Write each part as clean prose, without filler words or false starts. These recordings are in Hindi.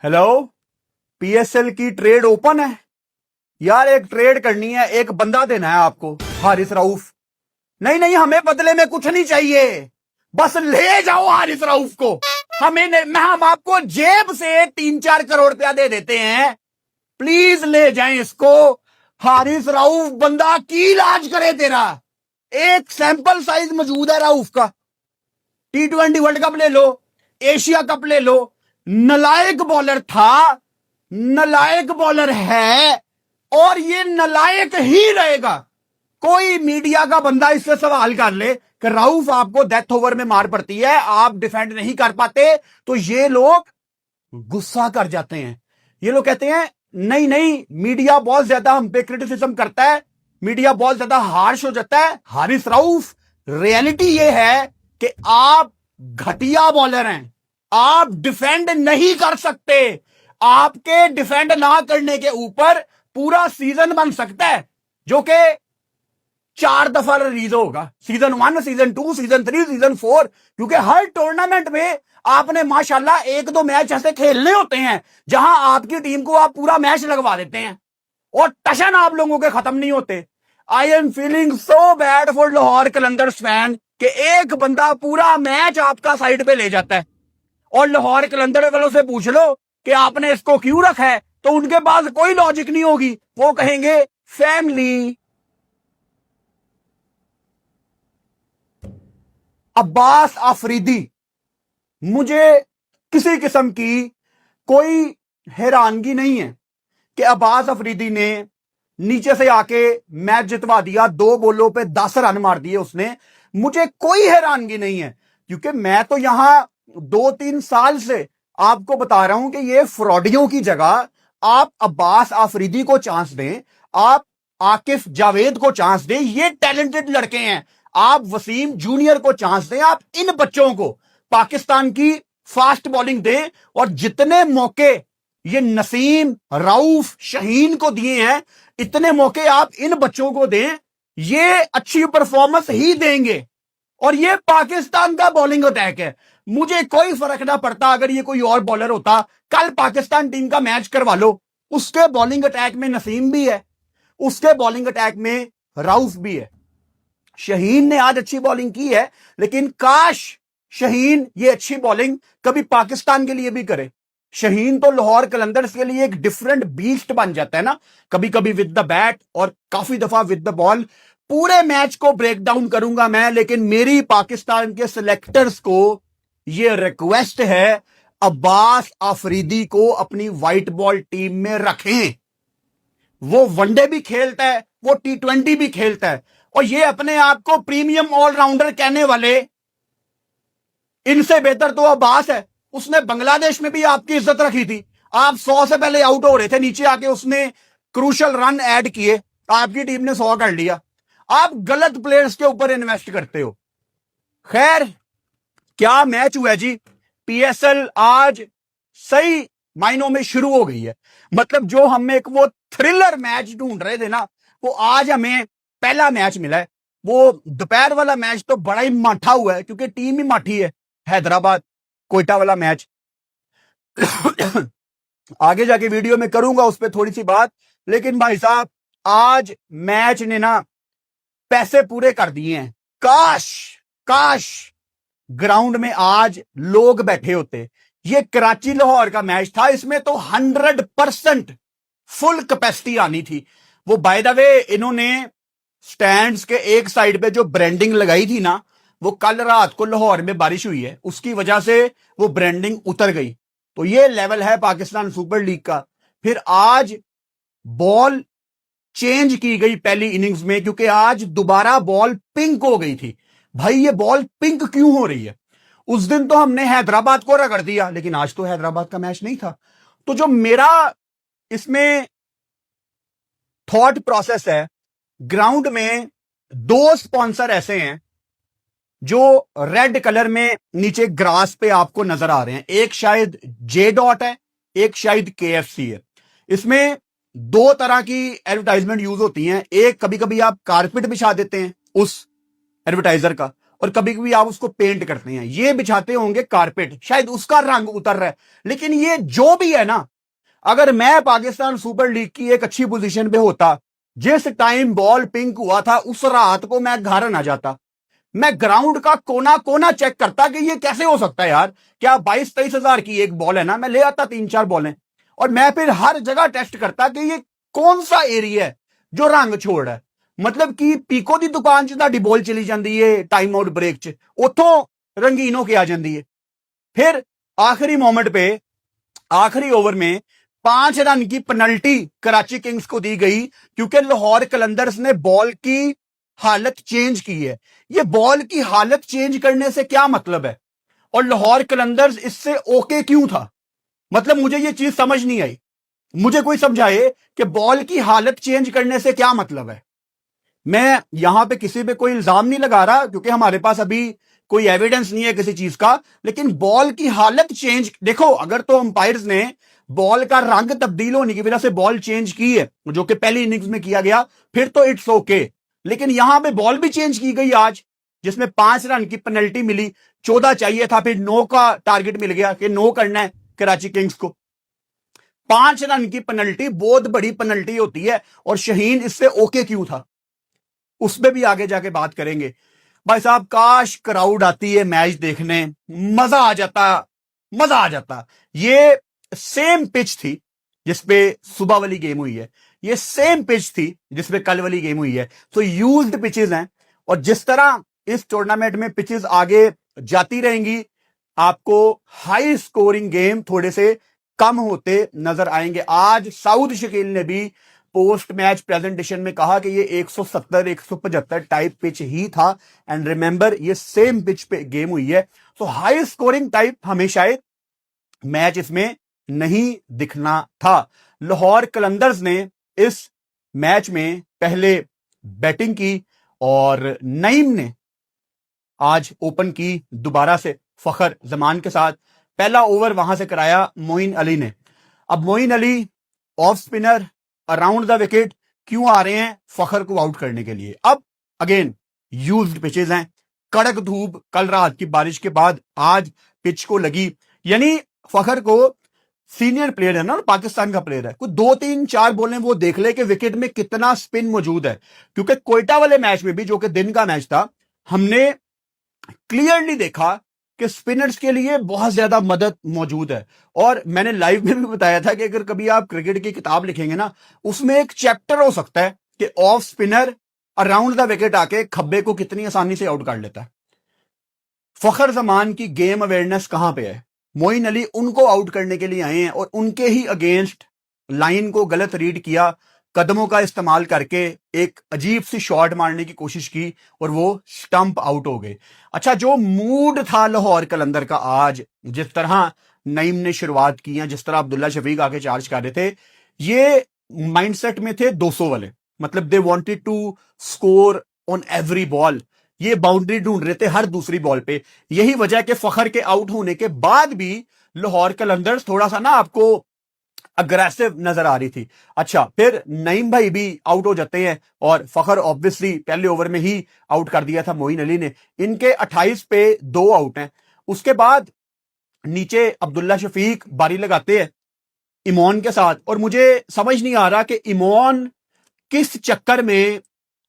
हेलो, पीएसएल की ट्रेड ओपन है यार। एक ट्रेड करनी है, एक बंदा देना है आपको, हारिस रऊफ। नहीं नहीं, हमें बदले में कुछ नहीं चाहिए, बस ले जाओ हारिस रऊफ को। हम आपको जेब से 3-4 करोड़ रुपया दे देते हैं, प्लीज ले जाएं इसको। हारिस रऊफ बंदा की इलाज करे तेरा। एक सैंपल साइज मौजूद है रऊफ का। T20 वर्ल्ड कप ले लो, एशिया कप ले लो। नलायक बॉलर था, नलायक बॉलर है, और ये नलायक ही रहेगा। कोई मीडिया का बंदा इससे सवाल कर ले कि राउफ आपको डेथ ओवर में मार पड़ती है, आप डिफेंड नहीं कर पाते, तो ये लोग गुस्सा कर जाते हैं। ये लोग कहते हैं नहीं नहीं, मीडिया बहुत ज्यादा हम पे क्रिटिसिज्म करता है, मीडिया बहुत ज्यादा हार्श हो जाता है। हारिस रऊफ, रियलिटी ये है कि आप घटिया बॉलर हैं, आप डिफेंड नहीं कर सकते। आपके डिफेंड ना करने के ऊपर पूरा सीजन बन सकता है, जो कि 4 दफा रिलीज होगा, सीजन 1, सीजन 2, सीजन 3, सीजन 4। क्योंकि हर टूर्नामेंट में आपने माशाल्लाह 1-2 मैच ऐसे खेलने होते हैं जहां आपकी टीम को आप पूरा मैच लगवा देते हैं और टशन आप लोगों के खत्म नहीं होते। I am feeling so bad for Lahore Qalandars fan कि एक बंदा पूरा मैच आपका साइड पे ले जाता है, और लाहौर कलंदर वालों से पूछ लो कि आपने इसको क्यों रखा है, तो उनके पास कोई लॉजिक नहीं होगी। वो कहेंगे फैमिली। अब्बास आफरीदी, मुझे किसी किस्म की कोई हैरानगी नहीं है कि अब्बास अफरीदी ने नीचे से आके मैच जितवा दिया, 2 बॉलों पे 10 रन मार दिए उसने। मुझे कोई हैरानगी नहीं है, क्योंकि मैं तो यहां 2-3 साल से आपको बता रहा हूं कि ये फ्रॉडियों की जगह आप अब्बास आफरीदी को चांस दें, आप आकिफ जावेद को चांस दें, ये टैलेंटेड लड़के हैं। आप वसीम जूनियर को चांस दें, आप इन बच्चों को पाकिस्तान की फास्ट बॉलिंग दें। और जितने मौके ये नसीम, रऊफ, शहीन को दिए हैं, इतने मौके आप इन बच्चों को दें, ये अच्छी परफॉर्मेंस ही देंगे। और ये पाकिस्तान का बॉलिंग अटैक है, मुझे कोई फर्क ना पड़ता अगर ये कोई और बॉलर होता। कल पाकिस्तान टीम का मैच करवा लो, उसके बॉलिंग अटैक में नसीम भी है, उसके बॉलिंग अटैक में रऊफ भी है। शहीन ने आज अच्छी बॉलिंग की है, लेकिन काश शहीन ये अच्छी बॉलिंग कभी पाकिस्तान के लिए भी करे। शहीन तो लाहौर कलंदर्स के लिए एक डिफरेंट बीस्ट बन जाता है ना, कभी कभी विद द बैट और काफी दफा विद द बॉल। पूरे मैच को ब्रेक डाउन करूंगा मैं, लेकिन मेरी पाकिस्तान के सिलेक्टर्स को यह रिक्वेस्ट है, अब्बास आफरीदी को अपनी व्हाइट बॉल टीम में रखें। वो वनडे भी खेलता है, वो T20 भी खेलता है, और ये अपने आप को प्रीमियम ऑलराउंडर कहने वाले, इनसे बेहतर तो अब्बास है। उसने बांग्लादेश में भी आपकी इज्जत रखी थी, आप 100 से पहले आउट हो रहे थे, नीचे आके उसने क्रूशल रन ऐड किए, आपकी टीम ने 100 कर लिया। आप गलत प्लेयर्स के ऊपर इन्वेस्ट करते हो। खैर, क्या मैच हुआ जी। पीएसएल आज सही मायनों में शुरू हो गई है। मतलब जो हम एक वो थ्रिलर मैच ढूंढ रहे थे ना, वो आज हमें पहला मैच मिला है। वो दोपहर वाला मैच तो बड़ा ही माठा हुआ है, क्योंकि टीम ही माठी है। हैदराबाद कोयटा वाला मैच आगे जाके वीडियो में करूंगा उस पर थोड़ी सी बात। लेकिन भाई साहब, आज मैच ने ना पैसे पूरे कर दिए हैं। काश काश ग्राउंड में आज लोग बैठे होते। ये कराची लाहौर का मैच था, इसमें तो 100% फुल कैपेसिटी आनी थी। वो बाय द वे, इन्होंने स्टैंड्स के एक साइड पे जो ब्रांडिंग लगाई थी ना, वो कल रात को लाहौर में बारिश हुई है, उसकी वजह से वो ब्रांडिंग उतर गई। तो ये लेवल है पाकिस्तान सुपर लीग का। फिर आज बॉल चेंज की गई पहली इनिंग्स में, क्योंकि आज दोबारा बॉल पिंक हो गई थी। भाई ये बॉल पिंक क्यों हो रही है? उस दिन तो हमने हैदराबाद को रगड़ दिया, लेकिन आज तो हैदराबाद का मैच नहीं था। तो जो मेरा इसमें थॉट प्रोसेस है, ग्राउंड में 2 स्पॉन्सर ऐसे हैं जो रेड कलर में नीचे ग्रास पे आपको नजर आ रहे हैं। एक शायद जे डॉट है, एक शायद KFC है। इसमें 2 तरह की एडवर्टाइजमेंट यूज होती हैं। एक, कभी कभी आप कारपेट बिछा देते हैं उस एडवर्टाइजर का, और कभी कभी आप उसको पेंट करते हैं, ये बिछाते होंगे कारपेट, शायद उसका रंग उतर रहा है। लेकिन ये जो भी है ना, अगर मैं पाकिस्तान सुपर लीग की एक अच्छी पोजीशन पे होता, जिस टाइम बॉल पिंक हुआ था उस रात को मैं घर ना जाता, मैं ग्राउंड का कोना कोना चेक करता कि ये कैसे हो सकता है यार। क्या 22-23 हजार की एक बॉल है ना, मैं ले आता 3-4 बॉलें और मैं फिर हर जगह टेस्ट करता कि ये कौन सा एरिया है जो रंग छोड़ रहा है। मतलब कि पीको की दुकान च ਤੁਹਾਡੀ बॉल चली जाती है टाइम आउट ब्रेक च, उतों रंगीन होके आ जाती है। फिर आखिरी मोमेंट पे आखिरी ओवर में 5 रन की पेनल्टी कराची किंग्स को दी गई, क्योंकि लाहौर कलंदर्स ने बॉल की हालत चेंज की है। ये बॉल की हालत चेंज करने से क्या मतलब है, और लाहौर कलंदर्स इससे ओके क्यों था? मतलब मुझे ये चीज समझ नहीं आई। मुझे कोई समझाए कि बॉल की हालत चेंज करने से क्या मतलब है। मैं यहां पे किसी पे कोई इल्जाम नहीं लगा रहा, क्योंकि हमारे पास अभी कोई एविडेंस नहीं है किसी चीज का। लेकिन बॉल की हालत चेंज देखो, अगर तो अंपायर्स ने बॉल का रंग तब्दील होने की वजह से बॉल चेंज की है, जो कि पहली इनिंग्स में किया गया, फिर तो इट्स ओके। लेकिन यहां पे बॉल भी चेंज की गई आज, जिसमें 5 रन की पेनल्टी मिली। 14 चाहिए था, फिर 9 का टारगेट मिल गया कि 9 करना है कराची किंग्स को। 5 रन की पेनल्टी बहुत बड़ी पेनल्टी होती है, और शहीन इससे ओके क्यों था, उसमें भी आगे जाके बात करेंगे। भाई साहब, काश क्राउड आती है मैच देखने, मजा आ जाता, मजा आ जाता। ये सेम पिच थी जिसपे सुबह वाली गेम हुई है, ये सेम पिच थी जिसपे कल वाली गेम हुई है। तो यूज्ड पिचेस हैं, और जिस तरह इस टूर्नामेंट में पिचेस आगे जाती रहेंगी, आपको हाई स्कोरिंग गेम थोड़े से कम होते नजर आएंगे। आज साउद शकील ने भी पोस्ट मैच प्रेजेंटेशन में कहा कि ये 170 175 टाइप पिच ही था, एंड रिमेंबर ये सेम पिच पे गेम हुई है। तो हाई स्कोरिंग टाइप हमें शायद मैच इसमें नहीं दिखना था। लाहौर कलंदर्स ने इस मैच में पहले बैटिंग की, और नईम ने आज ओपन की दोबारा से फखर जमान के साथ। पहला ओवर वहां से कराया मोइन अली ने। अब Moeen Ali off spinner, around the wicket क्यों आ रहे हैं? फखर को आउट करने के लिए। अब अगेन यूज्ड पिचेस हैं, कड़क धूप कल रात की बारिश के बाद आज पिच को लगी, यानी फखर को, सीनियर प्लेयर है ना, पाकिस्तान का प्लेयर है, कुछ 2-3-4 बॉलें वो देख ले कि विकेट में कितना स्पिन मौजूद है। क्योंकि कोयटा वाले मैच में भी, जो कि दिन का मैच था, हमने क्लियरली देखा कि स्पिनर्स के लिए बहुत ज्यादा मदद मौजूद है। और मैंने लाइव में भी बताया था कि अगर कभी आप क्रिकेट की किताब लिखेंगे ना, उसमें एक चैप्टर हो सकता है कि of spinner around the wicket आके खब्बे को कितनी आसानी से आउट कर लेता है। फखर जमान की गेम अवेयरनेस कहां पे है? मोइन अली उनको आउट करने के लिए आए हैं, और उनके ही अगेंस्ट लाइन को गलत रीड किया, कदमों का इस्तेमाल करके एक अजीब सी शॉट मारने की कोशिश की, और वो स्टंप आउट हो गए। अच्छा, जो मूड था लाहौर कलंदर का आज, जिस तरह नईम ने शुरुआत की है, जिस तरह अब्दुल्ला शफीक आके चार्ज कर रहे थे, ये माइंडसेट में थे 200 वाले। मतलब they wanted to score on every ball, ये बाउंड्री ढूंढ रहे थे हर दूसरी बॉल पे। यही वजह कि फखर के आउट होने के बाद भी लाहौर कलंदर्स थोड़ा सा ना आपको अग्रेसिव नजर आ रही थी। अच्छा, फिर नईम भाई भी आउट हो जाते हैं, और फखर ऑब्वियसली पहले ओवर में ही आउट कर दिया था मोइन अली ने। इनके 28 पे 2 आउट हैं। उसके बाद नीचे अब्दुल्ला शफीक बारी लगाते हैं इमोन के साथ, और मुझे समझ नहीं आ रहा कि इमोन किस चक्कर में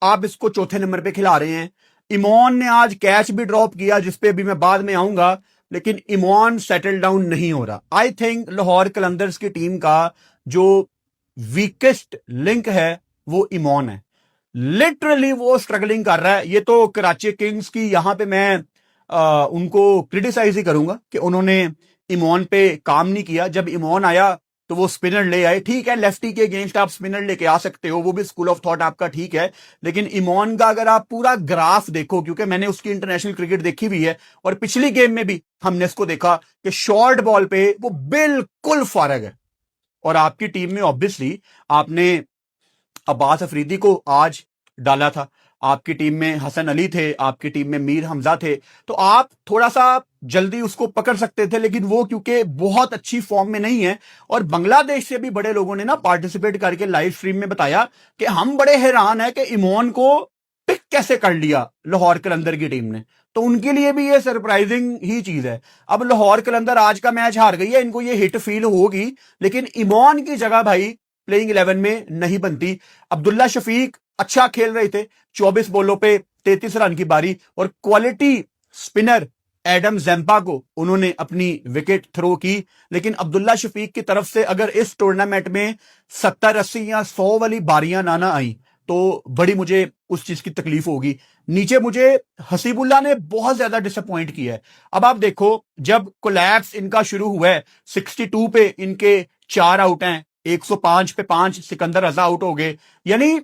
आप इसको चौथे नंबर पे खिला रहे हैं। इमोन ने आज कैच भी ड्रॉप किया, जिसपे भी मैं बाद में आऊंगा, लेकिन इमोन सेटल डाउन नहीं हो रहा। आई थिंक लाहौर कलंदर्स की टीम का जो वीकेस्ट लिंक है वो इमोन है। लिटरली वो स्ट्रगलिंग कर रहा है। ये तो कराची किंग्स की, यहां पे मैं उनको क्रिटिसाइज ही करूंगा कि उन्होंने इमोन पे काम नहीं किया। जब इमोन आया तो वो स्पिनर ले आए, ठीक है, लेफ्टी के अगेंस्ट आप स्पिनर लेके आ सकते हो, वो भी स्कूल ऑफ थॉट आपका ठीक है। लेकिन इमोन का अगर आप पूरा ग्राफ देखो, क्योंकि मैंने उसकी इंटरनेशनल क्रिकेट देखी हुई है, और पिछली गेम में भी हमने इसको देखा कि शॉर्ट बॉल पे वो बिल्कुल फारग है। और आपकी टीम में ऑब्वियसली आपने अब्बास अफरीदी को आज डाला था, आपकी टीम में हसन अली थे, आपकी टीम में मीर हमजा थे, तो आप थोड़ा सा जल्दी उसको पकड़ सकते थे। लेकिन वो क्योंकि बहुत अच्छी फॉर्म में नहीं है, और बांग्लादेश से भी बड़े लोगों ने ना पार्टिसिपेट करके लाइव स्ट्रीम में बताया कि हम बड़े हैरान है कि इमोन को पिक कैसे कर लिया लाहौर कलंदर की टीम ने। तो उनके लिए भी ये सरप्राइजिंग ही चीज है। अब लाहौर कलंदर आज का मैच हार गई है, इनको ये हिट फील होगी, लेकिन इमोन की जगह भाई प्लेइंग 11 में नहीं बनती। अब्दुल्ला शफीक अच्छा खेल रहे थे, 24 बॉलों पे 33 रन की बारी, और क्वालिटी स्पिनर एडम जैम्पा को उन्होंने अपनी विकेट थ्रो की। लेकिन अब्दुल्ला शफीक की तरफ से अगर इस टूर्नामेंट में 70, 80 या 100 वाली बारियां ना आई तो बड़ी मुझे उस चीज की तकलीफ होगी। नीचे मुझे हसीबुल्ला ने बहुत ज्यादा डिसअपॉइंट किया है। अब आप देखो, जब कोलैप्स इनका शुरू हुआ है, 62 पे इनके 4 आउट हैं, 105 पे 5 सिकंदर रजा आउट हो गए। यानी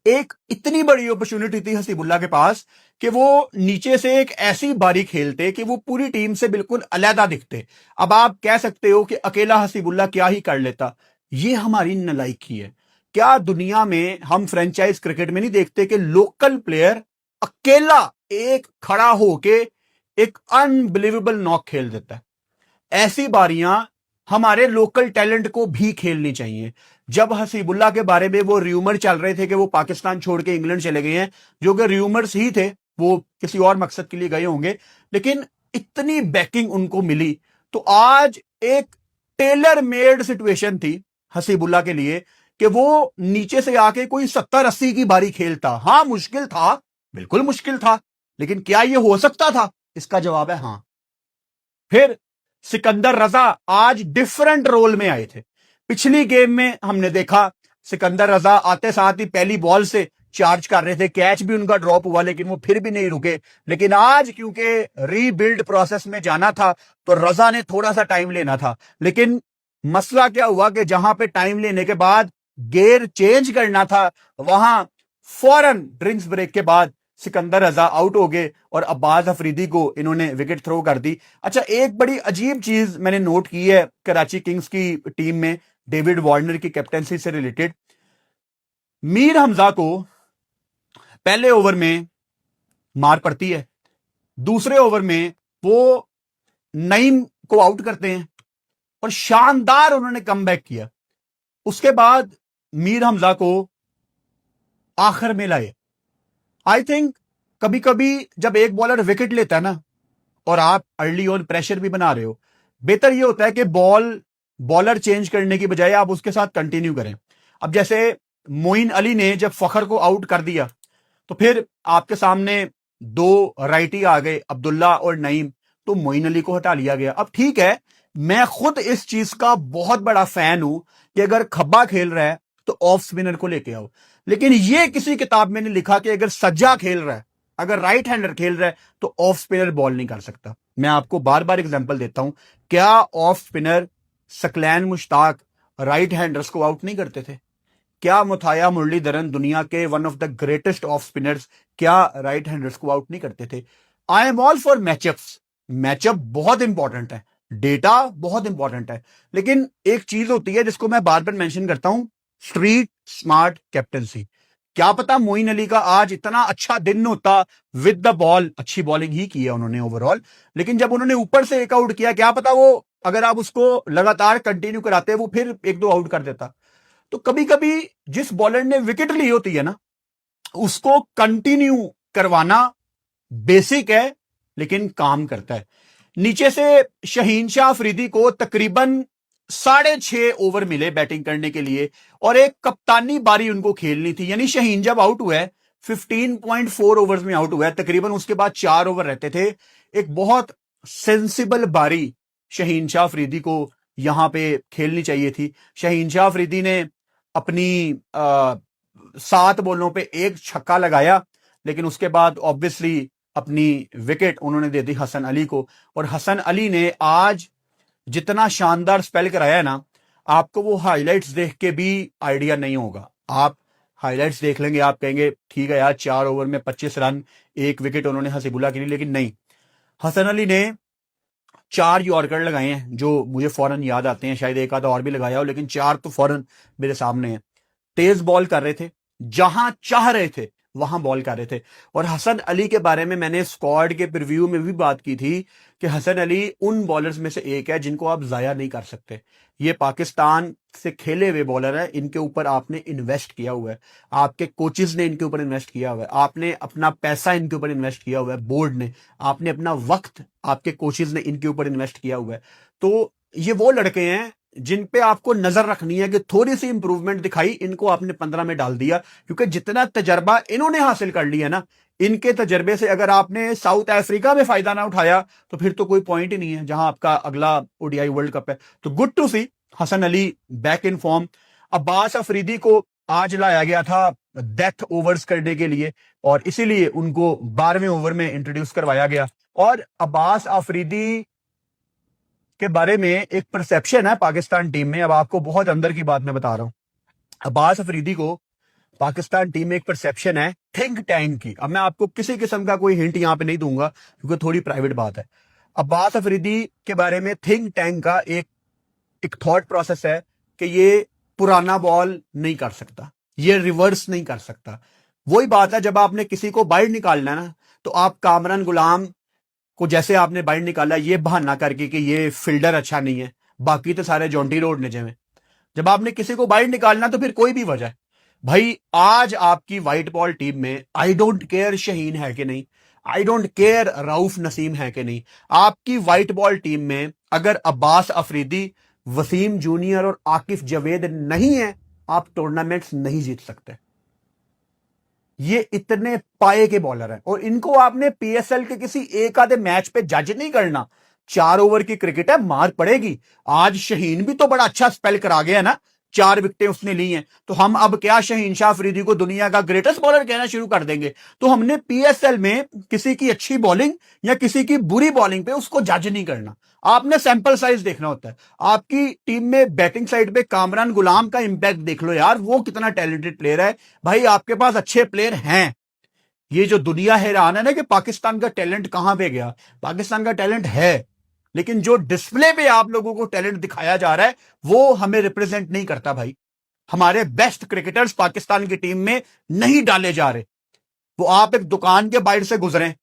एक इतनी बड़ी अपॉर्चुनिटी थी हसीबुल्ला के पास कि वो नीचे से एक ऐसी बारी खेलते कि वो पूरी टीम से बिल्कुल अलहदा दिखते। अब आप कह सकते हो कि अकेला हसीबुल्ला क्या ही कर लेता, ये हमारी नलायकी है। क्या दुनिया में हम फ्रेंचाइज क्रिकेट में नहीं देखते कि लोकल प्लेयर अकेला एक खड़ा होके एक अनबिलीवेबल नॉक खेल देता है? ऐसी बारियां हमारे लोकल टैलेंट को भी खेलनी चाहिए। जब हसीबुल्ला के बारे में वो र्यूमर चल रहे थे कि वो पाकिस्तान छोड़ के इंग्लैंड चले गए हैं, जो कि र्यूमर्स ही थे, वो किसी और मकसद के लिए गए होंगे, लेकिन इतनी बैकिंग उनको मिली। तो आज एक टेलर मेड सिचुएशन थी हसीबुल्ला के लिए कि वो नीचे से आके कोई 70-80 की बारी खेलता। हां, मुश्किल था, बिल्कुल मुश्किल था, लेकिन क्या यह हो सकता था? इसका जवाब है हां। फिर सिकंदर रजा आज डिफरेंट रोल में आए थे। पिछली गेम में हमने देखा सिकंदर रजा आते साथ ही पहली बॉल से चार्ज कर रहे थे, कैच भी उनका ड्रॉप हुआ लेकिन वो फिर भी नहीं रुके। लेकिन आज क्योंकि रीबिल्ड प्रोसेस में जाना था तो रजा ने थोड़ा सा टाइम लेना था। लेकिन मसला क्या हुआ कि जहां पे टाइम लेने के बाद गेयर चेंज करना था, वहां फौरन ड्रिंक्स ब्रेक के बाद सिकंदर रजा आउट हो गए और अब्बास अफरीदी को इन्होंने विकेट थ्रो कर दी। अच्छा, एक बड़ी अजीब चीज मैंने नोट की है कराची किंग्स की टीम में डेविड वार्नर की कैप्टनसी से रिलेटेड। मीर हमजा को पहले ओवर में मार पड़ती है, दूसरे ओवर में वो नईम को आउट करते हैं और शानदार उन्होंने कमबैक किया। उसके बाद मीर हमजा को आखिर में लाए। आई थिंक कभी कभी जब एक बॉलर विकेट लेता है ना और आप अर्ली ऑन प्रेशर भी बना रहे हो, बेहतर यह होता है कि बॉलर चेंज करने की बजाय आप उसके साथ कंटिन्यू करें। अब जैसे मोइन अली ने जब फखर को आउट कर दिया तो फिर आपके सामने दो राइटी आ गए, अब्दुल्ला और नईम, तो मोइन अली को हटा लिया गया। अब ठीक है, मैं खुद इस चीज का बहुत बड़ा फैन हूं कि अगर खब्बा खेल रहा है तो ऑफ स्पिनर को लेके आओ, लेकिन ये किसी किताब में नहीं लिखा कि अगर सज्जा खेल रहा है, अगर राइट हैंडर खेल रहा है तो ऑफ स्पिनर बॉल नहीं कर सकता। मैं आपको बार बार एग्जांपल देता हूं, क्या off spinner Saqlain Mushtaq right handers को आउट नहीं करते थे? क्या मुथाया मुरलीधरन दुनिया के one of the greatest off spinners, क्या राइट हैंडर्स को आउट नहीं करते थे? I am all for matchups, matchup बहुत इंपॉर्टेंट है, डेटा बहुत इंपॉर्टेंट है, लेकिन एक चीज होती है जिसको मैं बार बार मेंशन करता हूं, स्ट्रीट स्मार्ट कैप्टनसी। क्या पता मोइन अली का आज इतना अच्छा दिन होता विद द बॉल, अच्छी बॉलिंग ही की है उन्होंने ओवरऑल, लेकिन जब उन्होंने ऊपर से एक आउट किया, क्या पता वो अगर आप उसको लगातार कंटिन्यू कराते वो फिर एक दो आउट कर देता। तो कभी कभी जिस बॉलर ने विकेट ली होती है ना, उसको कंटिन्यू करवाना बेसिक है लेकिन काम करता है। नीचे से शहीन शाह अफरीदी को तकरीबन 6.5 ओवर मिले बैटिंग करने के लिए और एक कप्तानी बारी उनको खेलनी थी। यानी शहीन जब आउट हुआ है 15.4 ओवर्स में आउट हुआ है, तकरीबन उसके बाद 4 ओवर रहते थे। एक बहुत सेंसिबल बारी शहीन शाह अफरीदी को यहां पे खेलनी चाहिए थी। शहीन शाह अफरीदी ने अपनी 7 बॉलों पे एक छक्का लगाया, लेकिन उसके बाद ऑब्वियसली अपनी विकेट उन्होंने दे दी हसन अली को। और हसन अली ने आज जितना शानदार स्पेल कराया है ना, आपको वो हाइलाइट्स देख के भी आइडिया नहीं होगा। आप हाइलाइट्स देख लेंगे, आप कहेंगे ठीक है यार, 4 ओवर में 25 रन, एक विकेट उन्होंने हसीबुल्ला की ली, लेकिन नहीं, हसन अली ने 4 यॉर्कर लगाए हैं जो मुझे फौरन याद आते हैं, शायद एक आधा और भी लगाया हो, लेकिन 4 तो फौरन मेरे सामने है। तेज बॉल कर रहे थे, जहां चाह रहे थे वहां बॉल कर रहे थे। और हसन अली के बारे में मैंने स्क्वाड के प्रीव्यू में भी बात की थी कि हसन अली उन बॉलर्स में से एक है जिनको आप जाया नहीं कर सकते। ये पाकिस्तान से खेले हुए बॉलर है, इनके ऊपर आपने इन्वेस्ट किया हुआ है, आपके कोचेस ने इनके ऊपर इन्वेस्ट किया हुआ है, आपने अपना पैसा इनके ऊपर इन्वेस्ट किया हुआ है, बोर्ड ने, आपने अपना वक्त आपके कोचेस ने इनके ऊपर इन्वेस्ट किया हुआ है। तो ये वो लड़के हैं जिन पे आपको नजर रखनी है कि थोड़ी सी इंप्रूवमेंट दिखाई, इनको आपने 15 में डाल दिया, क्योंकि जितना तजर्बा इन्होंने हासिल कर लिया ना, इनके तजर्बे से अगर आपने साउथ अफ्रीका में फायदा ना उठाया तो फिर तो कोई पॉइंट ही नहीं है जहां आपका अगला ओडीआई वर्ल्ड कप है। तो good to see Hasan Ali back in form. Abbas Afridi को आज लाया गया था डेथ ओवर्स करने के लिए और इसीलिए उनको 12वें ओवर में इंट्रोड्यूस करवाया गया। और अब्बास अफरीदी के बारे में एक परसेप्शन है पाकिस्तान टीम में, अब आपको बहुत अंदर की बात मैं बता रहा हूं। अब्बास अफरीदी को पाकिस्तान टीम में एक परसेप्शन है थिंक टैंक की। अब मैं आपको किसी किस्म का कोई हिंट यहां पे नहीं दूंगा क्योंकि थोड़ी प्राइवेट बात है। अब्बास अफरीदी के बारे में थिंक टैंक का एक थॉट प्रोसेस है कि ये पुराना बॉल नहीं कर सकता, ये रिवर्स नहीं कर सकता। वही बात है, जब आपने किसी को बाहर निकालना है ना, तो आप कामरान गुलाम को जैसे आपने बाहर निकाला ये बहाना करके कि ये फील्डर अच्छा नहीं है, बाकी तो सारे जॉन्टी रोड ने जमे। जब आपने किसी को बाहर निकालना तो फिर कोई भी वजह है भाई। आज आपकी व्हाइट बॉल टीम में आई डोंट केयर शहीन है कि नहीं, I don't care Rauf Naseem है कि नहीं, आपकी व्हाइट बॉल टीम में अगर अब्बास अफरीदी, वसीम जूनियर और आकिफ जवेद नहीं है, आप टूर्नामेंट्स नहीं जीत सकते। ये इतने पाए के बॉलर हैं और इनको आपने पीएसएल के किसी एक आधे मैच पे जज नहीं करना। 4 ओवर की क्रिकेट है, मार पड़ेगी। आज शहीन भी तो बड़ा अच्छा स्पेल करा गया ना, 4 विकेटें उसने ली हैं। तो हम अब क्या शहीन शाह अफरीदी को दुनिया का ग्रेटेस्ट बॉलर कहना शुरू कर देंगे? तो हमने पीएसएल में किसी की अच्छी बॉलिंग या किसी की बुरी बॉलिंग पे उसको जज नहीं करना, आपने सैंपल साइज देखना होता है। आपकी टीम में बैटिंग साइड पे कामरान गुलाम का इंपैक्ट देख लो यार, वो कितना टैलेंटेड प्लेयर है। भाई आपके पास अच्छे प्लेयर हैं। ये जो दुनिया हैरान है ना कि पाकिस्तान का टैलेंट कहां पे गया, पाकिस्तान का टैलेंट है, लेकिन जो डिस्प्ले पे आप लोगों को टैलेंट दिखाया जा रहा है वो हमें रिप्रेजेंट नहीं करता भाई। हमारे बेस्ट क्रिकेटर्स पाकिस्तान की टीम में नहीं डाले जा रहे। वो आप एक दुकान के बाहर से गुजरे,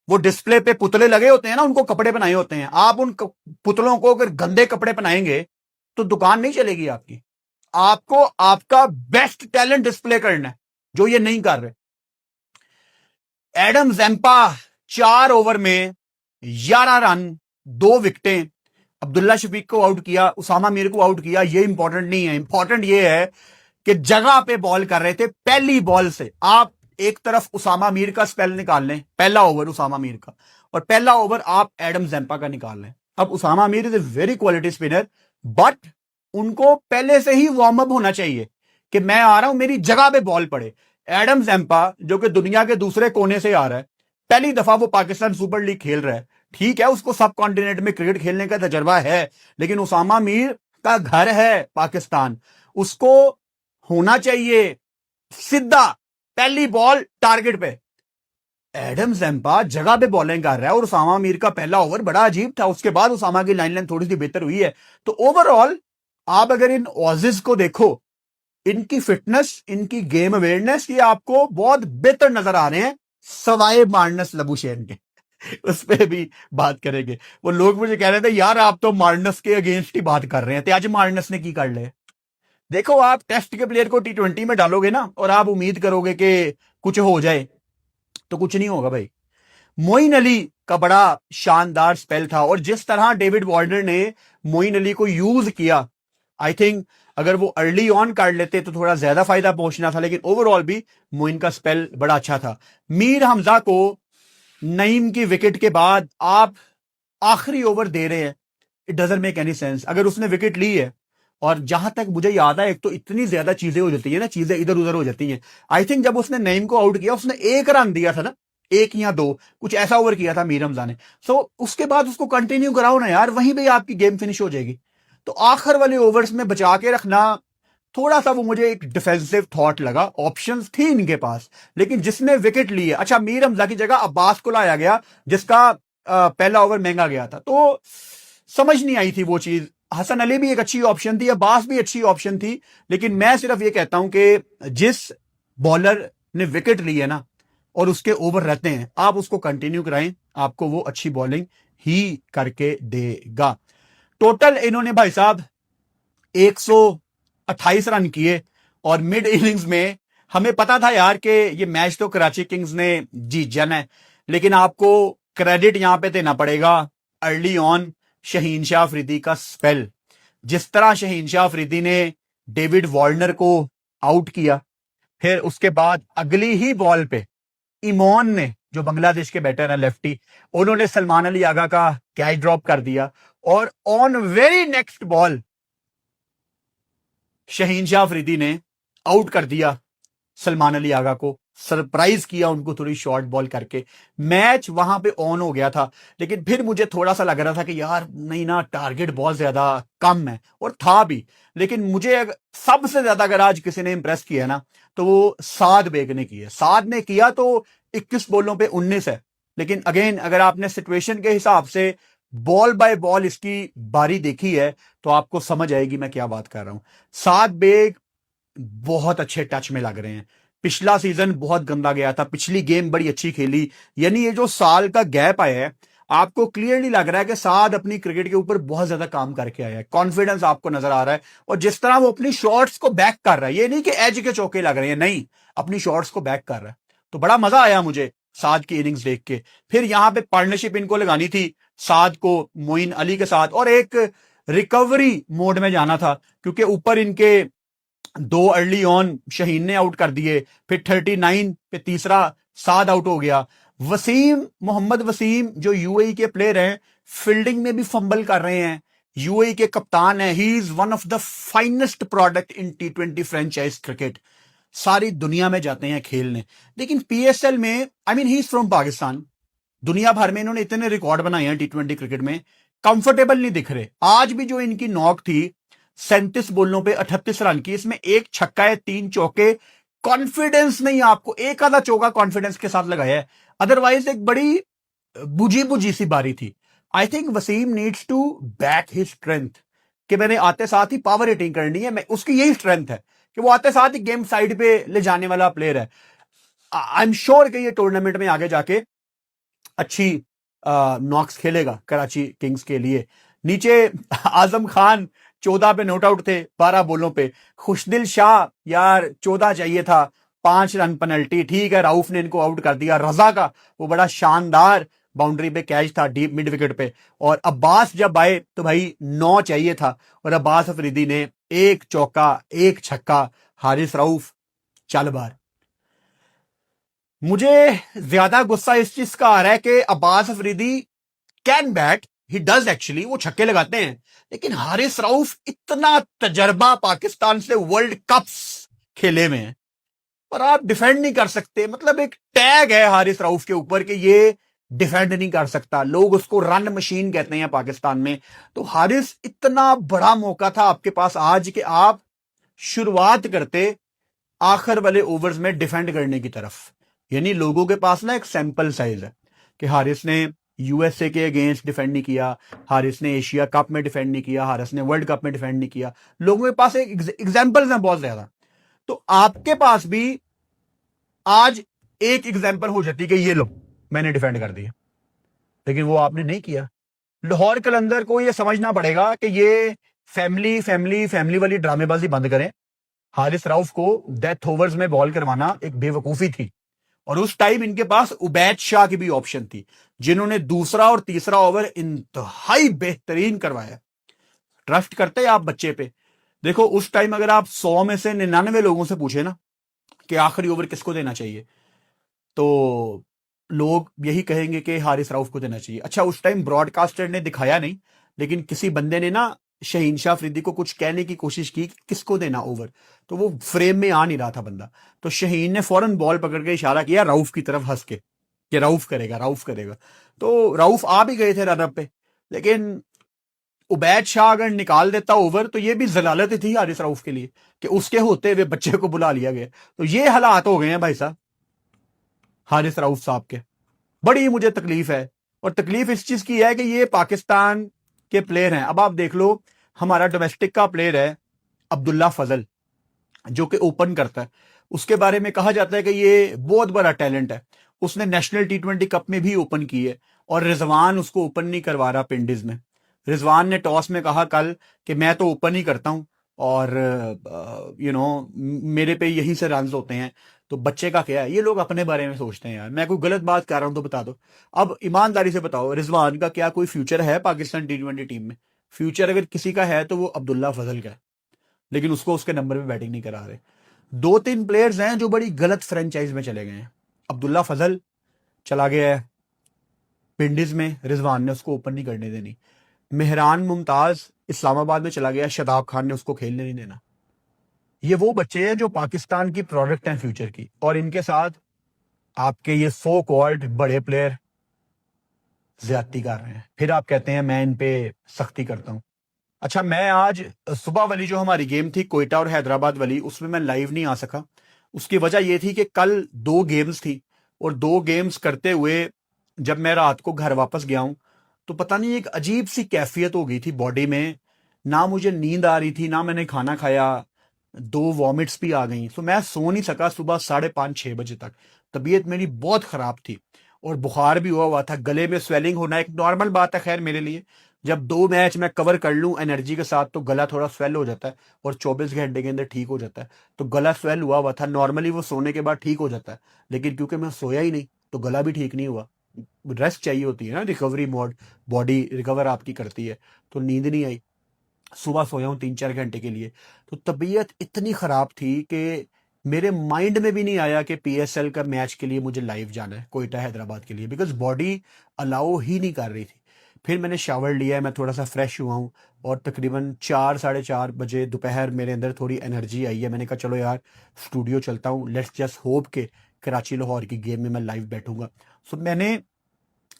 वो डिस्प्ले पे पुतले लगे होते हैं ना, उनको कपड़े बनाए होते हैं, आप उन पुतलों को अगर गंदे कपड़े पहनाएंगे तो दुकान नहीं चलेगी आपकी। आपको आपका बेस्ट टैलेंट डिस्प्ले करना है, जो ये नहीं कर रहे। एडम जैम्पा 4 ओवर में 11 रन, 2 विकेटें, अब्दुल्ला शफीक को आउट किया, उसामा मीर को आउट किया। ये इंपॉर्टेंट नहीं है, इंपॉर्टेंट ये है कि जगह पे बॉल कर रहे थे पहली बॉल से। आप एक तरफ उसामा मीर का स्पेल निकाल लें, पहला ओवर उसामा मीर का, और पहला ओवर आप एडम जैम्पा का निकाल लें। अब Usama Mir is a very quality spinner, but उनको पहले से ही वार्म अप होना चाहिए कि मैं आ रहा हूं, मेरी जगह पे बॉल पड़े। एडम जैम्पा जो कि दुनिया के दूसरे कोने से आ रहा है, पहली दफा वो पाकिस्तान सुपर लीग खेल रहा है, ठीक है उसको सब कॉन्टिनेंट में क्रिकेट खेलने का तजर्बा है, लेकिन उसामा मीर का घर है पाकिस्तान, उसको होना चाहिए सीधा पहली बॉल टारगेट पे। एडम जैम्पा जगह पे बॉलिंग कर रहा है और उसामा मीर का पहला ओवर बड़ा अजीब था, उसके बाद उसामा की लाइन थोड़ी सी बेहतर हुई है। तो ओवरऑल आप अगर इन ऑजिज को देखो, इनकी फिटनेस, इनकी गेम अवेयरनेस, ये आपको बहुत बेहतर नजर आ रहे हैं सवाए मार्नस लबुशेन के। उस पर भी बात करेंगे। वो लोग मुझे कह रहे थे यार आप तो मार्नस के अगेंस्ट ही बात कर रहे हैं, तो आज मार्नस ने की कर ले। देखो आप टेस्ट के प्लेयर को टी20 में डालोगे ना और आप उम्मीद करोगे कि कुछ हो जाए, तो कुछ नहीं होगा भाई। मोइन अली का बड़ा शानदार स्पेल था और जिस तरह डेविड वार्नर ने मोइन अली को यूज किया, आई थिंक अगर वो अर्ली ऑन कर लेते तो थोड़ा ज्यादा फायदा पहुंचना था, लेकिन ओवरऑल भी मोइन का स्पेल बड़ा अच्छा था। मीर हमजा को नईम की विकेट के बाद आप आखिरी ओवर दे रहे हैं, it doesn't make any sense. अगर उसने विकेट ली है, और जहां तक मुझे याद है, एक तो इतनी ज्यादा चीजें हो जाती है ना, चीजें इधर उधर हो जाती हैं। आई थिंक जब उसने नईम को आउट किया उसने 1 रन दिया था ना, 1 या 2 कुछ ऐसा ओवर किया था मीर हमजा ने। सो उसके बाद उसको कंटिन्यू कराओ ना यार, वहीं पे आपकी गेम फिनिश हो जाएगी। तो आखिर वाले ओवर्स में बचा के रखना, थोड़ा सा वो मुझे एक डिफेंसिव थॉट लगा। ऑप्शंस थी इनके पास, लेकिन जिसने विकेट ली है, अच्छा मीर हमजा की जगह अब्बास को लाया गया जिसका पहला ओवर महंगा गया था, तो समझ नहीं आई थी वो चीज। हसन अली भी एक अच्छी ऑप्शन थी, अब्बास भी अच्छी ऑप्शन थी, लेकिन मैं सिर्फ ये कहता हूं कि जिस बॉलर ने विकेट ली है ना और उसके ओवर रहते हैं, आप उसको कंटिन्यू कराएं, आपको वो अच्छी बॉलिंग ही करके देगा। टोटल इन्होंने भाई साहब 128 रन किए और मिड इनिंग्स में हमें पता था यार कि ये मैच तो कराची किंग्स ने जीत जाना है, लेकिन आपको क्रेडिट यहां पे देना पड़ेगा अर्ली ऑन शहीन शाह अफरीदी का स्पेल। जिस तरह शहीन शाह अफरीदी ने डेविड वार्नर को आउट किया, फिर उसके बाद अगली ही बॉल पे इमोन ने, जो बांग्लादेश के बैटर हैं लेफ्टी, उन्होंने सलमान अली आगा का कैच ड्रॉप कर दिया और on very next ball Shaheen Shah Afridi ने आउट कर दिया सलमान अली आगा को, सरप्राइज किया उनको थोड़ी शॉर्ट बॉल करके। मैच वहां पे ऑन हो गया था, लेकिन फिर मुझे थोड़ा सा लग रहा था कि यार नहीं ना, टारगेट बहुत ज्यादा कम है, और था भी। लेकिन मुझे सबसे ज्यादा अगर आज किसी ने इंप्रेस किया ना तो वो साद बेग ने किया। साद ने किया तो 21 बॉलों पे 19 है, लेकिन अगेन अगर आपने सिचुएशन के हिसाब से बॉल बाय बॉल इसकी बारी देखी है तो आपको समझ आएगी मैं क्या बात कर रहा हूं। साद बेग बहुत अच्छे टच में लग रहे हैं। पिछला सीजन बहुत गंदा गया था, पिछली गेम बड़ी अच्छी खेली, यानी ये जो साल का गैप आया है, आपको क्लियरली लग रहा है कि साद अपनी क्रिकेट के ऊपर बहुत ज्यादा काम करके आया है। कॉन्फिडेंस आपको नजर आ रहा है, और जिस तरह वो अपनी शॉट्स को बैक कर रहा है, ये नहीं कि एज के चौके लग रहे हैं, नहीं, अपनी शॉट्स को बैक कर रहा है। तो बड़ा मजा आया मुझे साद की इनिंग्स देख के। फिर यहां पे पार्टनरशिप इनको लगानी थी साद को मोइन अली के साथ, और एक रिकवरी मोड में जाना था, क्योंकि ऊपर इनके दो अर्ली ऑन शहीन ने आउट कर दिए, फिर 39 पे तीसरा साद आउट हो गया। वसीम, मोहम्मद वसीम जो यूएई के प्लेयर हैं, फील्डिंग में भी फंबल कर रहे हैं, यूएई के कप्तान है, he is one of the finest product in T20 franchise cricket, सारी दुनिया में जाते हैं खेलने। लेकिन पीएसएल में, I mean he is from Pakistan, दुनिया भर में इन्होंने इतने रिकॉर्ड बनाए हैं T20 क्रिकेट में, कंफर्टेबल नहीं दिख रहे। आज भी जो इनकी नॉक थी 37 बॉलों पे 38 रन की, इसमें एक छक्का है, 3 चौके। कॉन्फिडेंस नहीं, आपको एक आधा चौका कॉन्फिडेंस के साथ लगाया है, अदरवाइज एक बड़ी बुझी बुझी सी बारी थी। I think Wasim needs to back his strength, कि मैंने आते साथ ही पावर हिटिंग करनी है, मैं उसकी यही स्ट्रेंथ है कि वो आते साथ ही गेम साइड पे ले जाने वाला प्लेयर है। आई एम श्योर कि ये टूर्नामेंट में आगे जाके अच्छी नॉक्स खेलेगा कराची किंग्स के लिए। नीचे आजम खान 14 पे नोट आउट थे 12 बॉलों पे। खुशदिल शाह यार 14 चाहिए था, 5 रन पेनल्टी, ठीक है, राउफ ने इनको आउट कर दिया। रजा का वो बड़ा शानदार बाउंड्री पे कैच था डीप मिड विकेट पे, और अब्बास जब आए तो भाई 9 चाहिए था, और अब्बास अफरीदी ने एक चौका एक छक्का, हारिस राउफ चल बार। मुझे ज्यादा गुस्सा इस चीज का आ रहा है कि Abbas Afridi can bat, he does actually, वो छक्के लगाते हैं, लेकिन हारिस राउफ इतना तजर्बा पाकिस्तान से वर्ल्ड कप्स खेले में है, और आप डिफेंड नहीं कर सकते। मतलब एक टैग है हारिस राउफ के ऊपर कि ये डिफेंड नहीं कर सकता, लोग उसको रन मशीन कहते हैं पाकिस्तान में। तो हारिस, इतना बड़ा मौका था आपके पास आज कि आप शुरुआत करते आखिर वाले ओवर्स में डिफेंड करने की तरफ। यानी लोगों के पास ना एक सैंपल साइज है कि हारिस ने यूएसए के अगेंस्ट डिफेंड नहीं किया, हारिस ने एशिया कप में डिफेंड नहीं किया, हारिस ने वर्ल्ड कप में डिफेंड नहीं किया, लोगों के पास एक एग्जाम्पल्स हैं बहुत ज्यादा। तो आपके पास भी आज एक एग्जाम्पल हो जाती कि ये लो मैंने डिफेंड कर दिया, लेकिन वो आपने नहीं किया। लाहौर कलंदर को ये समझना पड़ेगा कि ये फैमिली फैमिली फैमिली वाली ड्रामेबाजी बंद करें। हारिस राउफ को डेथ ओवर्स में बॉल करवाना एक बेवकूफी थी, और उस टाइम इनके पास उबैद शाह की भी ऑप्शन थी, जिन्होंने दूसरा और तीसरा ओवर इंतहाई बेहतरीन करवाया। ट्रस्ट करते हैं आप बच्चे पे? देखो उस टाइम अगर आप 100 में से 99 लोगों से पूछे ना कि आखिरी ओवर किसको देना चाहिए, तो लोग यही कहेंगे कि हारिस राउफ को देना चाहिए। अच्छा, उस टाइम ब्रॉडकास्टर ने दिखाया नहीं, लेकिन किसी बंदे ने ना शहीन शाह अफरीदी को कुछ कहने की कोशिश की कि किसको देना ओवर, तो वो फ्रेम में आ नहीं रहा था बंदा, तो शहीन ने फौरन बॉल पकड़ के इशारा किया राउफ की तरफ हंस के कि राउफ करेगा राउफ करेगा। तो राउफ आ भी गए थे रनअप पे, लेकिन उबैद शाह अगर निकाल देता ओवर तो ये भी जलालत थी हारिस राउफ के लिए कि उसके होते हुए बच्चे को बुला लिया गया। तो ये हालात हो गए हैं भाई साहब हारिस राउफ साहब के। बड़ी मुझे तकलीफ है, और तकलीफ इस चीज की है कि ये पाकिस्तान के प्लेयर हैं। अब आप देख लो, हमारा डोमेस्टिक का प्लेयर है अब्दुल्ला फजल, जो कि ओपन करता है, उसके बारे में कहा जाता है कि ये बहुत बड़ा टैलेंट है, उसने नेशनल टी20 कप में भी ओपन की है और रिजवान उसको ओपन नहीं करवा रहा पिंडीज में। रिजवान ने टॉस में कहा कल कि मैं तो ओपन ही करता हूं और मेरे पे यहीं से रन होते हैं। तो बच्चे का क्या है, ये लोग अपने बारे में सोचते हैं यार। मैं कोई गलत बात कर रहा हूं तो बता दो। अब ईमानदारी से बताओ, रिजवान का क्या कोई फ्यूचर है पाकिस्तान टी20 टीम में? फ्यूचर अगर किसी का है तो वो अब्दुल्ला फजल का है, लेकिन उसको उसके नंबर पे बैटिंग नहीं करा रहे। दो तीन प्लेयर्स हैं जो बड़ी गलत फ्रेंचाइज में चले गए हैं। अब्दुल्ला फजल चला गया है विंडीज में, रिजवान ने उसको ओपन नहीं करने देनी। मेहरान मुमताज इस्लामाबाद में चला गया, शदाब खान ने उसको खेलने नहीं देना। ये वो बच्चे हैं जो पाकिस्तान की प्रोडक्ट हैं फ्यूचर की, और इनके साथ आपके ये सो कॉल्ड बड़े प्लेयर ज्यादती कर रहे हैं, फिर आप कहते हैं मैं इन पे सख्ती करता हूं। अच्छा, मैं आज सुबह वाली जो हमारी गेम थी कोयटा और हैदराबाद वाली, उसमें मैं लाइव नहीं आ सका। उसकी वजह यह थी कि कल दो गेम्स थी, और दो गेम्स करते हुए जब मैं रात को घर वापस गया हूं तो पता नहीं एक अजीब सी कैफियत हो गई थी बॉडी में। ना मुझे नींद आ रही थी, ना मैंने खाना खाया, दो वॉमिट्स भी आ गई, तो मैं सो नहीं सका सुबह 5:30-6 बजे तक। तबीयत मेरी बहुत खराब थी और बुखार भी हुआ हुआ था, गले में स्वेलिंग होना एक नॉर्मल बात है खैर मेरे लिए। जब दो मैच मैं कवर कर लूं एनर्जी के साथ तो गला थोड़ा स्वेल हो जाता है और 24 घंटे के अंदर ठीक हो जाता है। तो गला स्वेल हुआ हुआ था, नॉर्मली वो सोने के बाद ठीक हो जाता है, लेकिन क्योंकि मैं सोया ही नहीं तो गला भी ठीक नहीं हुआ। रेस्ट चाहिए होती है ना, रिकवरी मोड, बॉडी रिकवर आपकी करती है। तो नींद नहीं आई, सुबह सोया हूँ 3-4 घंटे के लिए। तो तबीयत इतनी खराब थी कि मेरे माइंड में भी नहीं आया कि पीएसएल का मैच के लिए मुझे लाइव जाना है कोयटा हैदराबाद के लिए, बिकॉज बॉडी अलाउ ही नहीं कर रही थी। फिर मैंने शावर लिया है, मैं थोड़ा सा फ्रेश हुआ हूँ, और तकरीबन 4-4:30 बजे दोपहर मेरे अंदर थोड़ी एनर्जी आई है। मैंने कहा चलो यार स्टूडियो चलता हूँ, लेट्स जस्ट होप के कराची लाहौर की गेम में मैं लाइव बैठूंगा। सो मैंने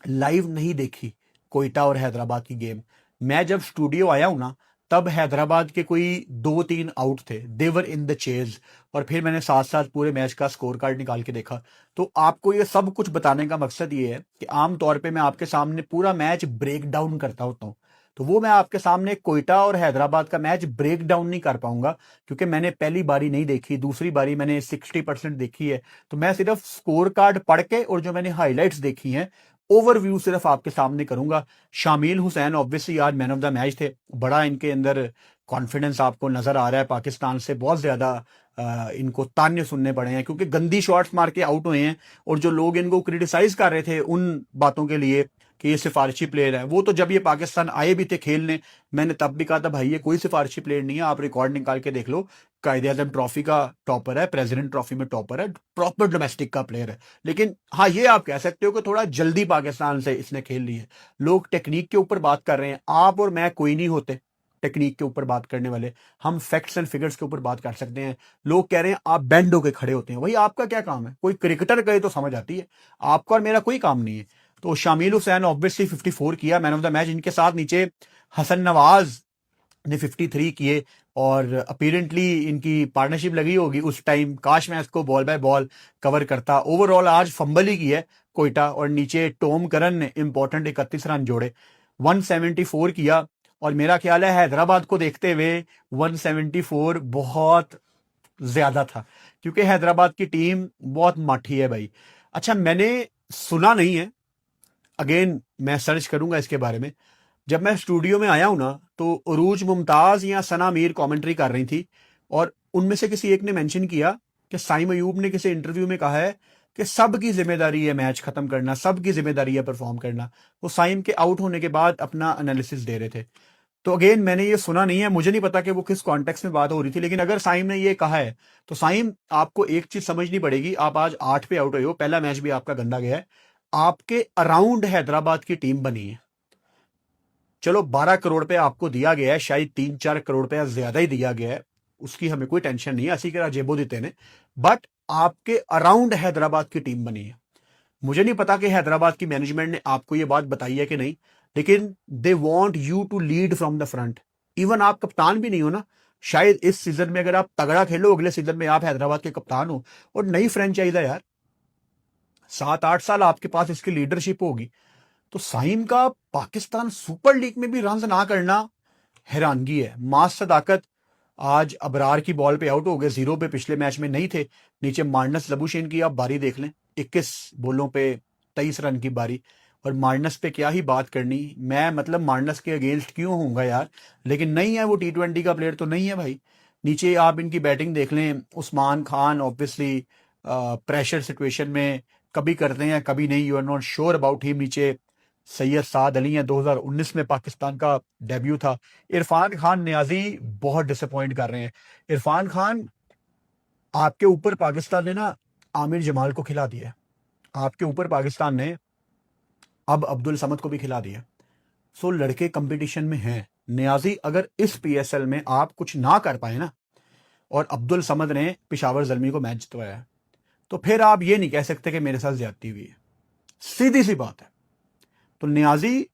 लाइव नहीं देखी कोयटा और हैदराबाद की गेम। मैं जब स्टूडियो आया हूं ना, तब हैदराबाद के कोई 2-3 आउट थे, देवर इन द चेज, और फिर मैंने साथ साथ पूरे मैच का स्कोर कार्ड निकाल के देखा। तो आपको ये सब कुछ बताने का मकसद ये है कि आमतौर पे मैं आपके सामने पूरा मैच ब्रेक डाउन करता होता हूँ, तो वो मैं आपके सामने कोयटा और हैदराबाद का मैच ब्रेक डाउन नहीं कर पाऊंगा, क्योंकि मैंने पहली बारी नहीं देखी, दूसरी बारी मैंने 60% देखी है। तो मैं सिर्फ स्कोर कार्ड पढ़ के और जो मैंने हाईलाइट्स देखी हैं ओवरव्यू सिर्फ आपके सामने करूंगा। शामिल हुसैन ऑब्वियसली आज मैन ऑफ द मैच थे, बड़ा इनके अंदर कॉन्फिडेंस आपको नजर आ रहा है। पाकिस्तान से बहुत ज्यादा इनको ताने सुनने पड़े हैं क्योंकि गंदी शॉट्स मार के आउट हुए हैं, और जो लोग इनको क्रिटिसाइज कर रहे थे उन बातों के लिए कि ये सिफारिशी प्लेयर है, वो तो जब ये पाकिस्तान आए भी थे खेलने, मैंने तब भी कहा था भाई ये कोई सिफारिशी प्लेयर नहीं है, आप रिकॉर्ड निकाल के देख लो। कायदे आजम ट्रॉफी का टॉपर है, प्रेसिडेंट ट्रॉफी में टॉपर है, प्रॉपर डोमेस्टिक का प्लेयर है। लेकिन हाँ, ये आप कह सकते हो कि थोड़ा जल्दी पाकिस्तान से इसने खेल ली है। लोग टेक्निक के ऊपर बात कर रहे हैं, आप और मैं कोई नहीं होते टेक्निक के ऊपर बात करने वाले, हम फैक्ट्स एंड फिगर्स के ऊपर बात कर सकते हैं। लोग कह रहे हैं आप बैंड होके खड़े होते हैं, वही आपका क्या काम है? कोई क्रिकेटर कहे तो समझ आती है, आपका और मेरा कोई काम नहीं है। तो शामिल हुसैन ऑब्वियसली 54 किया, मैन ऑफ द मैच। इनके साथ नीचे हसन नवाज ने 53 किए, और अपीरेंटली इनकी पार्टनरशिप लगी होगी उस टाइम, काश मैं इसको बॉल बाय बॉल कवर करता। ओवरऑल आज फंबल ही की है कोयटा, और नीचे टॉम करन ने इंपॉर्टेंट 31 रन जोड़े, 174 किया। और मेरा ख्याल है हैदराबाद को देखते हुए 174 बहुत ज्यादा था, क्योंकि हैदराबाद की टीम बहुत माठी है भाई। अच्छा, मैंने सुना नहीं है, अगेन मैं सर्च करूंगा इसके बारे में। जब मैं स्टूडियो में आया हूं ना, तो उरूज मुमताज या सना मीर कमेंट्री कर रही थी, और उनमें से किसी एक ने मेंशन किया कि साइम अयूब ने किसी इंटरव्यू में कहा है कि सबकी जिम्मेदारी है मैच खत्म करना, सबकी जिम्मेदारी है परफॉर्म करना। वो साइम के आउट होने के बाद अपना एनालिसिस दे रहे थे। तो अगेन मैंने ये सुना नहीं है, मुझे नहीं पता कि वो किस कॉन्टेक्स्ट में बात हो रही थी, लेकिन अगर साइम ने ये कहा है तो साइम आपको एक चीज समझनी पड़ेगी। आप आज 8 पे आउट हुए हो, पहला मैच भी आपका गंदा गया है, आपके अराउंड हैदराबाद की टीम बनी है। चलो 12 करोड़ पे आपको दिया गया है, शायद 3-4 करोड़ रुपया ज्यादा ही दिया गया है, उसकी हमें कोई टेंशन नहीं है, असी के जेबो देते ने, बट आपके अराउंड हैदराबाद की टीम बनी है। मुझे नहीं पता कि हैदराबाद की मैनेजमेंट ने आपको ये बात बताई है कि नहीं, लेकिन they want you to lead from the front. Even आप कप्तान भी नहीं हो ना, शायद इस सीजन में अगर आप तगड़ा खेलो अगले सीजन में आप हैदराबाद के कप्तान हो, और नई फ्रेंचाइज है यार, 7-8 साल आपके पास इसकी लीडरशिप होगी। तो साइम का पाकिस्तान सुपर लीग में भी रन ना करना हैरानगी है। मास सदाकत आज अबरार की बॉल पे आउट हो गए, 0 पे पिछले मैच में नहीं थे। नीचे मार्नस लबुशेन की आप बारी देख लें, 21 बॉलों पे 23 रन की बारी। और मार्नस पे क्या ही बात करनी, मैं मतलब मार्नस के अगेंस्ट क्यों होऊंगा यार, लेकिन नहीं है, वो T20 का प्लेयर तो नहीं है भाई। नीचे आप इनकी बैटिंग देख लें, Usman Khan obviously pressure situation में कभी करते हैं कभी नहीं, you are not sure about him. नीचे सैयद साद अली हैं, 2019 में पाकिस्तान का डेब्यू था। इरफान खान नियाजी बहुत डिसअपॉइंट कर रहे हैं। इरफान खान, आपके ऊपर पाकिस्तान ने ना आमिर जमाल को खिला दिया है, आपके ऊपर पाकिस्तान ने अब अब्दुल समद को भी खिला दिया। सो लड़के कंपटीशन में हैं। नियाजी अगर इस पीएसएल में आप कुछ ना कर पाए ना, और अब्दुल समद ने पिशावर जल्मी को मैच जितवाया है, तो फिर आप ये नहीं कह सकते कि मेरे साथ ज्यादती हुई है। सीधी सी बात है। तो नियाजी,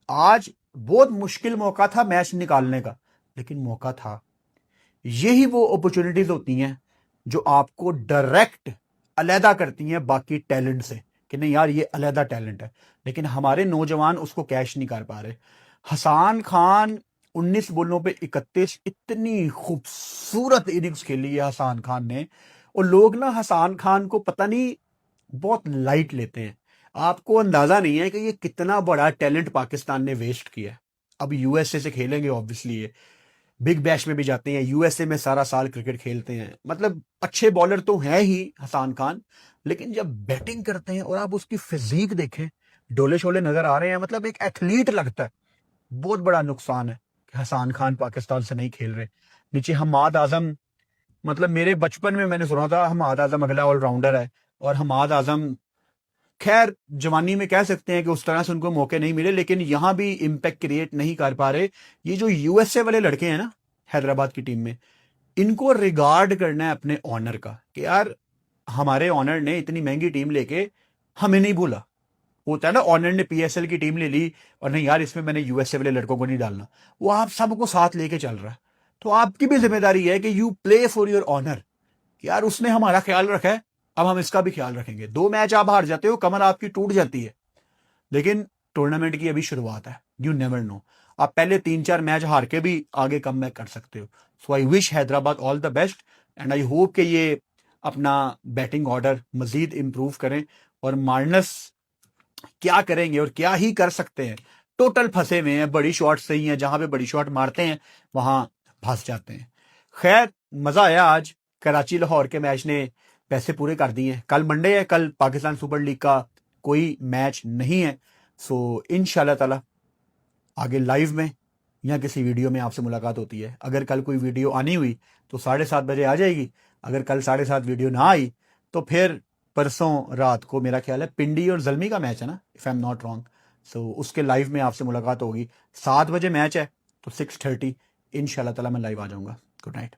आज बहुत मुश्किल मौका था मैच निकालने का, लेकिन मौका था। यही वो अपॉर्चुनिटीज होती हैं जो आपको डायरेक्ट अलहदा करती हैं बाकी टैलेंट से, कि नहीं यार ये अलहदा टैलेंट है। लेकिन हमारे नौजवान उसको कैश नहीं कर पा रहे। हसान खान 19 बॉलों पे 31, इतनी खूबसूरत इनिंग्स खेली है हसान खान ने। और लोग ना हसान खान को पता नहीं बहुत लाइट लेते हैं। आपको अंदाजा नहीं है कि ये कितना बड़ा टैलेंट पाकिस्तान ने वेस्ट किया है। अब यूएसए से खेलेंगे ऑब्वियसली, ये बिग बैश में भी जाते हैं, यूएसए में सारा साल क्रिकेट खेलते हैं, मतलब अच्छे बॉलर तो हैं ही हसान खान। लेकिन जब बैटिंग करते हैं और आप उसकी फिजीक देखें, डोले शोले नजर आ रहे हैं, मतलब एक एथलीट लगता है। बहुत बड़ा नुकसान है कि हसान खान पाकिस्तान से नहीं खेल रहे। नीचे हमाद आजम, मतलब मेरे बचपन में मैंने सुना था हमाद आजम अगला ऑलराउंडर है, और हमाद आजम खैर जवानी में कह सकते हैं कि उस तरह से उनको मौके नहीं मिले, लेकिन यहां भी इम्पैक्ट क्रिएट नहीं कर पा रहे। ये जो यूएसए वाले लड़के हैं ना हैदराबाद की टीम में, इनको रिगार्ड करना है अपने ऑनर का, कि यार हमारे ऑनर ने इतनी महंगी टीम लेके हमें नहीं भूला। होता है ना, ऑनर ने पीएसएल की टीम ले ली और नहीं यार इसमें मैंने यूएसए वाले लड़कों को नहीं डालना, वो आप सबको साथ लेके चल रहा है। तो आपकी भी जिम्मेदारी है कि you play for your honour. यार उसने हमारा ख्याल रखा है, अब हम इसका भी ख्याल रखेंगे। 2 मैच आप हार जाते हो, कमर आपकी टूट जाती है, लेकिन टूर्नामेंट की अभी शुरुआत है, यू नेवर नो। आप पहले 3-4 मैच हार के भी आगे कम बैक कर सकते हो। So I wish Hyderabad all the best, and I hope कि ये अपना बैटिंग ऑर्डर मजीद इंप्रूव करें। और मार्नस क्या करेंगे और क्या ही कर सकते हैं, टोटल फंसे हुए हैं। बड़ी शॉट सही है, जहां पे बड़ी शॉट मारते हैं वहां फंस जाते हैं। खैर मजा आया आज। कराची लाहौर के मैच ने पैसे पूरे कर दिए हैं। कल मंडे है, कल पाकिस्तान सुपर लीग का कोई मैच नहीं है। सो इंशाल्लाह ताला आगे लाइव में या किसी वीडियो में आपसे मुलाकात होती है। अगर कल कोई वीडियो आनी हुई तो 7:30 बजे आ जाएगी। अगर कल 7:30 वीडियो ना आई तो फिर परसों रात को मेरा ख्याल है पिंडी और जल्मी का मैच है ना, if I am not wrong. So उसके लाइव में आपसे मुलाकात होगी। 7 बजे मैच है तो 6:30 इंशाल्लाह ताला मैं लाइव आ जाऊंगा। Good night.